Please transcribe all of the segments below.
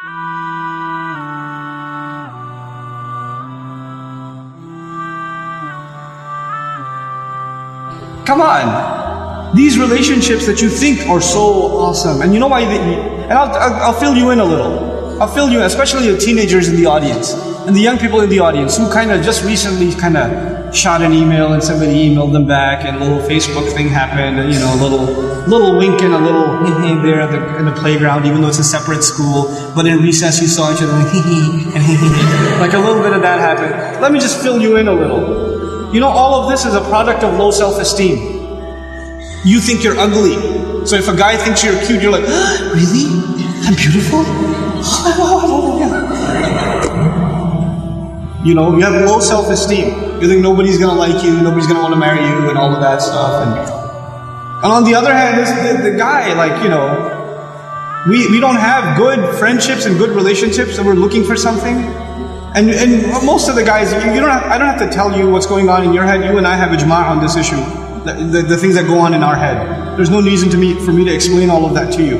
Come on. These relationships that you think are so awesome, and you know why? And I'll fill you in a little. I'll fill you in, especially the teenagers in the audience and the young people in the audience who kind of just recently kind of shot an email and somebody emailed them back, and a little Facebook thing happened, and a little wink and a little there in the playground, even though it's a separate school. But in recess, you saw each other like like a little bit of that happened. Let me just fill you in a little. All of this is a product of low self-esteem. You think you're ugly. So if a guy thinks you're cute, you're like, really? I'm beautiful? You have low self-esteem. You think nobody's going to like you, nobody's going to want to marry you, and all of that stuff. And on the other hand, the guy, we don't have good friendships and good relationships, and we're looking for something. And most of the guys, I don't have to tell you what's going on in your head. You and I have ijma' on this issue. The things that go on in our head. There's no reason for me to explain all of that to you.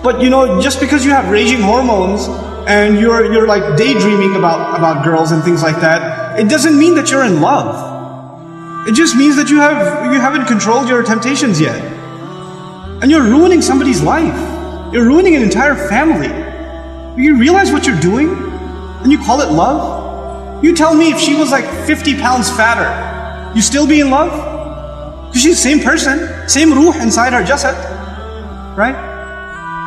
But just because you have raging hormones and you're like daydreaming about girls and things like that, it doesn't mean that you're in love. It just means that you haven't controlled your temptations yet. And you're ruining somebody's life. You're ruining an entire family. You realize what you're doing? And you call it love? You tell me if she was like 50 pounds fatter, you still be in love? Because she's the same person, same ruh inside her jasad, right?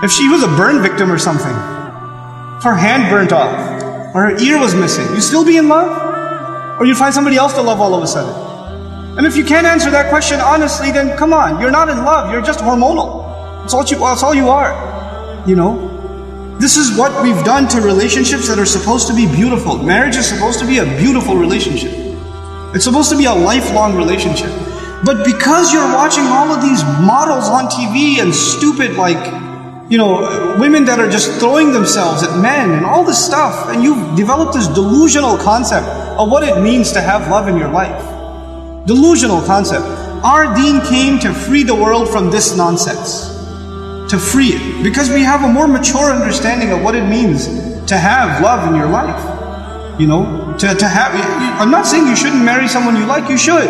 If she was a burn victim or something, if her hand burnt off, or her ear was missing, you still be in love? Or you find somebody else to love all of a sudden? And if you can't answer that question honestly, then come on, you're not in love, you're just hormonal. That's all you are, This is what we've done to relationships that are supposed to be beautiful. Marriage is supposed to be a beautiful relationship. It's supposed to be a lifelong relationship. But because you're watching all of these models on TV and stupid women that are just throwing themselves at men and all this stuff, and you've developed this delusional concept of what it means to have love in your life. Delusional concept. Our deen came to free the world from this nonsense. To free it. Because we have a more mature understanding of what it means to have love in your life. I'm not saying you shouldn't marry someone you like, you should.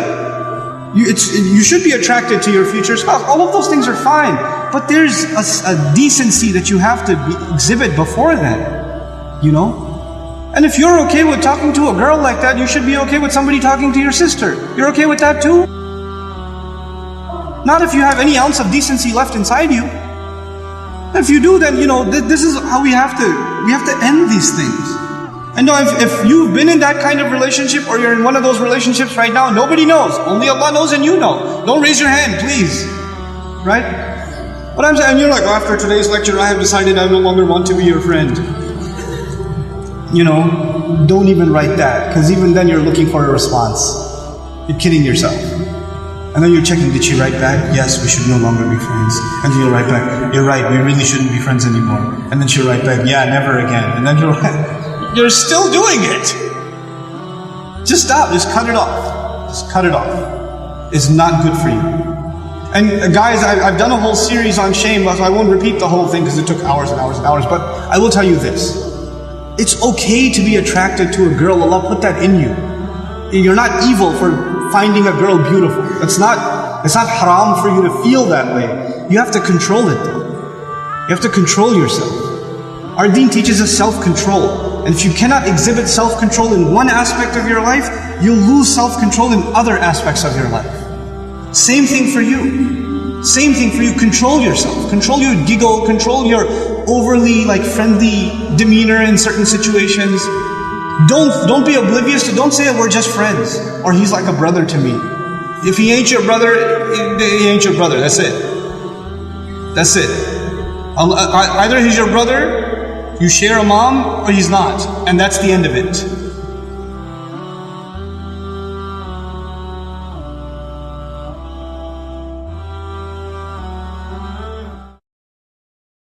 You should be attracted to your future spouse. All of those things are fine. But there's a decency that you have to exhibit before then. And if you're okay with talking to a girl like that, you should be okay with somebody talking to your sister. You're okay with that too? Not if you have any ounce of decency left inside you. If you do, then this is how we have to end these things. And if you've been in that kind of relationship, or you're in one of those relationships right now, nobody knows. Only Allah knows and you know. Don't raise your hand, please. Right? What I'm saying, and you're like, after today's lecture, I have decided I no longer want to be your friend. Don't even write that, because even then you're looking for a response. You're kidding yourself. And then you're checking, did she write back? Yes, we should no longer be friends. And then you'll write back, you're right, we really shouldn't be friends anymore. And then she'll write back, yeah, never again. And then you're still doing it. Just stop, just cut it off. Just cut it off. It's not good for you. And guys, I've done a whole series on shame, so I won't repeat the whole thing because it took hours and hours and hours. But I will tell you this. It's okay to be attracted to a girl. Allah put that in you. You're not evil for finding a girl beautiful. It's not haram for you to feel that way. You have to control it though. You have to control yourself. Our deen teaches us self-control. And if you cannot exhibit self-control in one aspect of your life, you'll lose self-control in other aspects of your life. Same thing for you. Same thing for you. Control yourself. Control your giggle. Control your overly friendly demeanor in certain situations. Don't be oblivious to, don't say we're just friends, or he's like a brother to me. If he ain't your brother, he ain't your brother. That's it. That's it. Either he's your brother, you share a mom, or he's not. And that's the end of it.